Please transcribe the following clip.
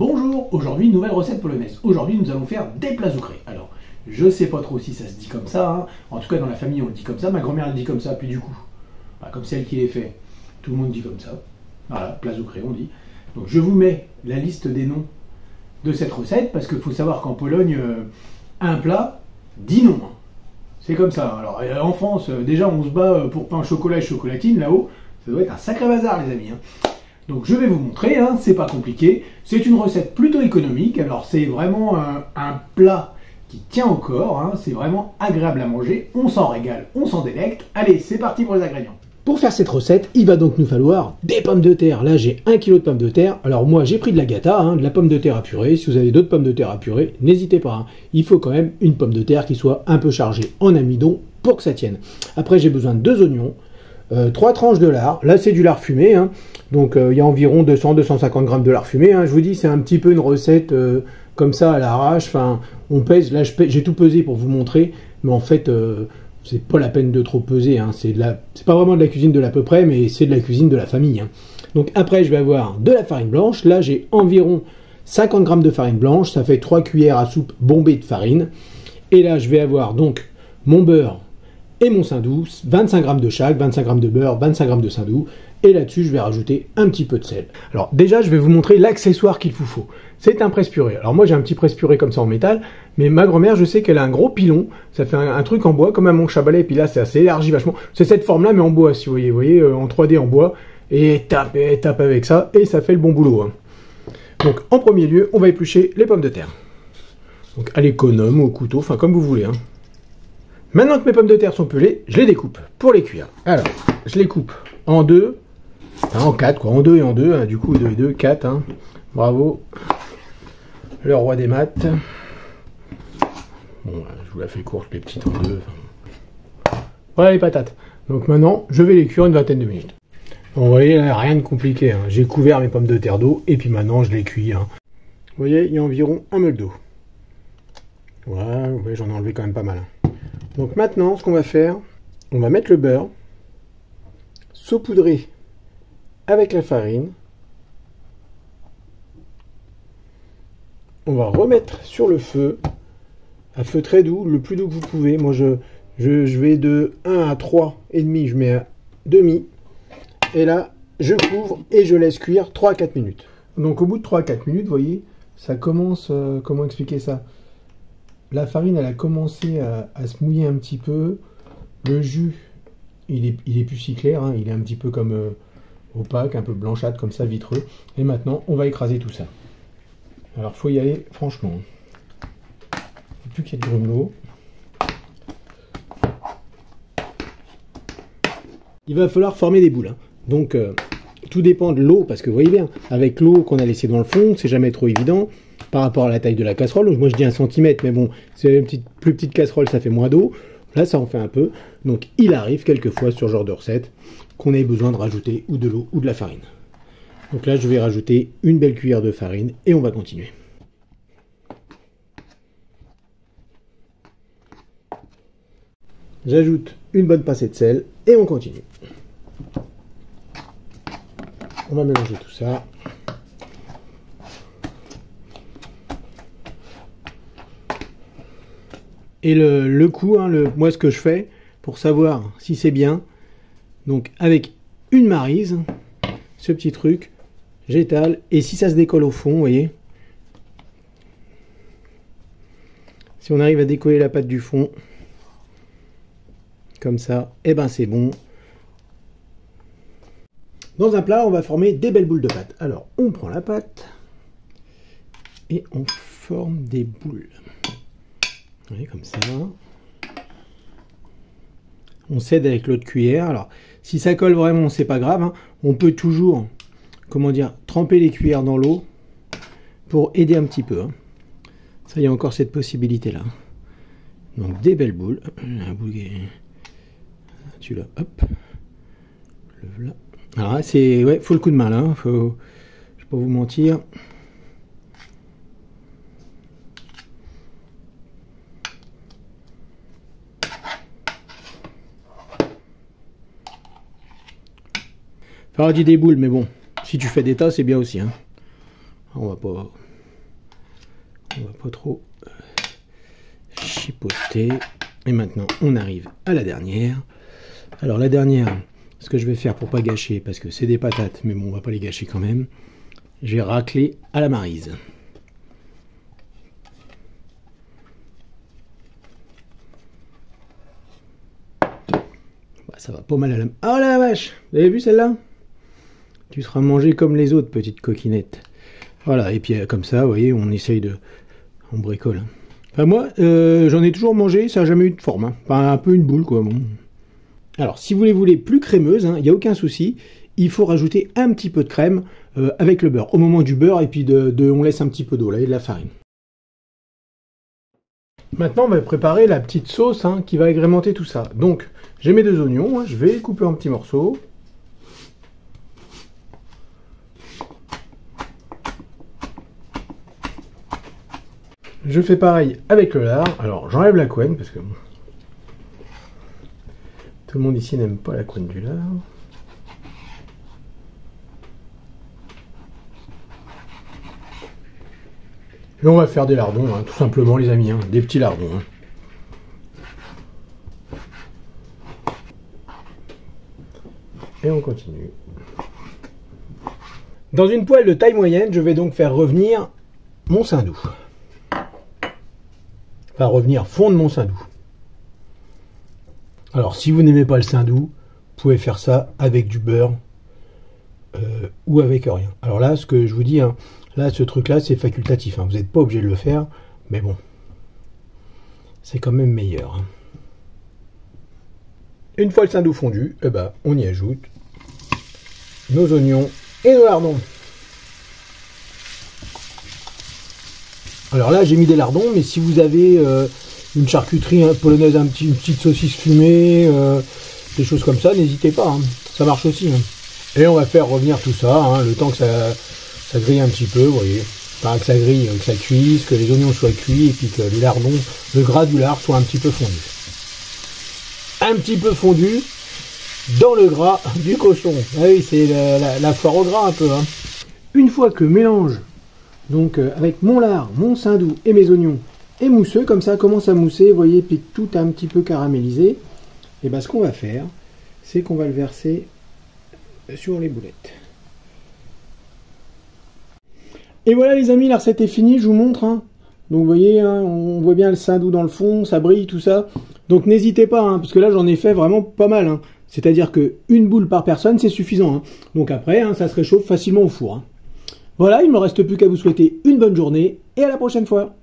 Bonjour, aujourd'hui une nouvelle recette polonaise. Aujourd'hui nous allons faire des plats sucrés. Alors, je sais pas trop si ça se dit comme ça, hein. En tout cas dans la famille on le dit comme ça, ma grand-mère elle dit comme ça, puis du coup, comme c'est elle qui les fait, tout le monde dit comme ça. Voilà, plats sucrés on dit. Donc je vous mets la liste des noms de cette recette, parce qu'il faut savoir qu'en Pologne, un plat, 10 noms. Hein. C'est comme ça. Alors en France, déjà on se bat pour pain au chocolat et chocolatine, là-haut, ça doit être un sacré bazar les amis. Hein. Donc je vais vous montrer, hein, c'est pas compliqué, c'est une recette plutôt économique, alors c'est vraiment un plat qui tient au corps, hein, c'est vraiment agréable à manger, on s'en régale, on s'en délecte. Allez, c'est parti pour les ingrédients. Pour faire cette recette, il va donc nous falloir des pommes de terre. Là j'ai 1 kg de pommes de terre, alors moi j'ai pris de la gata, hein, de la pomme de terre à purée, si vous avez d'autres pommes de terre à purée, n'hésitez pas, hein. Il faut quand même une pomme de terre qui soit un peu chargée en amidon pour que ça tienne. Après j'ai besoin de 2 oignons, 3 tranches de lard, là c'est du lard fumé, hein. Donc il y a environ 200-250 grammes de lard fumé, hein. Je vous dis c'est un petit peu une recette comme ça à l'arrache, enfin on pèse, là j'ai tout pesé pour vous montrer, mais en fait c'est pas la peine de trop peser, hein. C'est pas vraiment de la cuisine de l'à peu près, mais c'est de la cuisine de la famille, hein. Donc après je vais avoir de la farine blanche, là j'ai environ 50 grammes de farine blanche, ça fait 3 cuillères à soupe bombées de farine, et là je vais avoir donc mon beurre et mon saindoux, 25 grammes de chaque, 25 grammes de beurre, 25 grammes de saindoux, et là-dessus je vais rajouter un petit peu de sel. Alors déjà je vais vous montrer l'accessoire qu'il vous faut. C'est un presse-purée. Alors moi j'ai un petit presse-purée comme ça en métal, mais ma grand-mère je sais qu'elle a un gros pilon, ça fait un truc en bois comme un manche à balai, et puis là c'est assez élargi vachement. C'est cette forme-là mais en bois si vous voyez, en 3D en bois, et tape avec ça, et ça fait le bon boulot, hein. Donc en premier lieu, on va éplucher les pommes de terre. Donc à l'économe, au couteau, enfin comme vous voulez, hein. Maintenant que mes pommes de terre sont pelées, je les découpe pour les cuire. Alors, je les coupe en deux, enfin en quatre, quoi, en deux et en deux, hein, du coup 2 et 2, 4, hein. Bravo, le roi des maths. Bon, je vous la fais courte, les petites en deux. Voilà les patates. Donc maintenant, je vais les cuire une vingtaine de minutes. Bon, vous voyez, là, rien de compliqué, hein. J'ai couvert mes pommes de terre d'eau, et puis maintenant je les cuis, hein. Vous voyez, il y a environ un meule d'eau. Voilà, vous voyez, j'en ai enlevé quand même pas mal, hein. Donc maintenant, ce qu'on va faire, on va mettre le beurre, saupoudrer avec la farine. On va remettre sur le feu, à feu très doux, le plus doux que vous pouvez. Moi, je vais de 1 à 3 et demi, je mets à demi. Et là, je couvre et je laisse cuire 3 à 4 minutes. Donc au bout de 3 à 4 minutes, vous voyez, ça commence, comment expliquer ça ? La farine, elle a commencé à se mouiller un petit peu. Le jus, il est plus si clair, hein. Il est un petit peu comme opaque, un peu blanchâtre, comme ça, vitreux. Et maintenant, on va écraser tout ça. Alors, faut y aller franchement. Il faut plus qu'il y ait de grumelots. Il va falloir former des boules, hein. Donc, tout dépend de l'eau, parce que vous voyez bien, avec l'eau qu'on a laissée dans le fond, c'est jamais trop évident. Par rapport à la taille de la casserole, moi je dis 1 cm, mais bon, c'est une plus petite casserole, ça fait moins d'eau. Là, ça en fait un peu. Donc, il arrive quelquefois sur ce genre de recette qu'on ait besoin de rajouter ou de l'eau ou de la farine. Donc là, je vais rajouter une belle cuillère de farine et on va continuer. J'ajoute une bonne pincée de sel et on continue. On va mélanger tout ça. Et le coup, hein, moi ce que je fais pour savoir si c'est bien, donc avec une maryse, ce petit truc, j'étale, et si ça se décolle au fond, vous voyez, si on arrive à décoller la pâte du fond, comme ça, et ben c'est bon. Dans un plat, on va former des belles boules de pâte. Alors, on prend la pâte, et on forme des boules. Vous voyez, comme ça. On cède avec l'autre cuillère. Alors, si ça colle vraiment, c'est pas grave, hein. On peut toujours, comment dire, tremper les cuillères dans l'eau pour aider un petit peu, hein. Ça, il y a encore cette possibilité-là. Donc, des belles boules. Un boulet. Tu l'as, hop. Le voilà. Alors là, c'est, ouais, faut le coup de main, là, hein. Faut, je vais pas vous mentir. Paradis des boules, mais bon, si tu fais des tas, c'est bien aussi, hein. On va pas On va pas trop chipoter. Et maintenant, on arrive à la dernière. Alors la dernière, ce que je vais faire pour pas gâcher, parce que c'est des patates, mais bon, on va pas les gâcher quand même. Je vais racler à la maryse. Ça va pas mal à la... Oh la vache! Vous avez vu celle-là? Tu seras mangé comme les autres, petite coquinette. Voilà, et puis comme ça, vous voyez, on essaye de... On bricole. Enfin moi, j'en ai toujours mangé, ça n'a jamais eu de forme. Hein. Enfin, un peu une boule, quoi. Bon. Alors, si vous les voulez plus crémeuses, il n'y a aucun souci. Il faut rajouter un petit peu de crème avec le beurre. Au moment du beurre, et puis on laisse un petit peu d'eau, là, et de la farine. Maintenant, on va préparer la petite sauce qui va agrémenter tout ça. Donc, j'ai mes 2 oignons, je vais les couper en petits morceaux. Je fais pareil avec le lard. Alors, j'enlève la couenne, parce que tout le monde ici n'aime pas la couenne du lard. Et on va faire des lardons, tout simplement les amis, des petits lardons. Et on continue. Dans une poêle de taille moyenne, je vais donc faire revenir mon saindoux. Enfin, revenir fondre mon saindoux. Alors, si vous n'aimez pas le saindoux, vous pouvez faire ça avec du beurre ou avec rien. Alors là, ce que je vous dis, là, ce truc-là, c'est facultatif. Vous n'êtes pas obligé de le faire, mais bon, c'est quand même meilleur. Une fois le saindoux fondu, on y ajoute nos oignons et nos lardons. Alors là, j'ai mis des lardons, mais si vous avez une charcuterie polonaise, une petite saucisse fumée, des choses comme ça, n'hésitez pas, ça marche aussi. Et on va faire revenir tout ça, le temps que ça grille un petit peu, vous voyez. Enfin, que ça grille, que ça cuise, que les oignons soient cuits, et puis que les lardons, le gras du lard soit un petit peu fondu. Un petit peu fondu dans le gras du cochon. Ah oui, c'est la foire au gras un peu. Une fois que mélange, donc avec mon lard, mon saindoux et mes oignons, est mousseux, comme ça commence à mousser, vous voyez, puis tout a un petit peu caramélisé, et ce qu'on va faire, c'est qu'on va le verser sur les boulettes. Et voilà les amis, la recette est finie, je vous montre. Donc vous voyez, on voit bien le saindoux dans le fond, ça brille, tout ça. Donc n'hésitez pas, parce que là j'en ai fait vraiment pas mal. C'est-à-dire que une boule par personne, c'est suffisant. Donc après, ça se réchauffe facilement au four. Voilà, il ne me reste plus qu'à vous souhaiter une bonne journée et à la prochaine fois.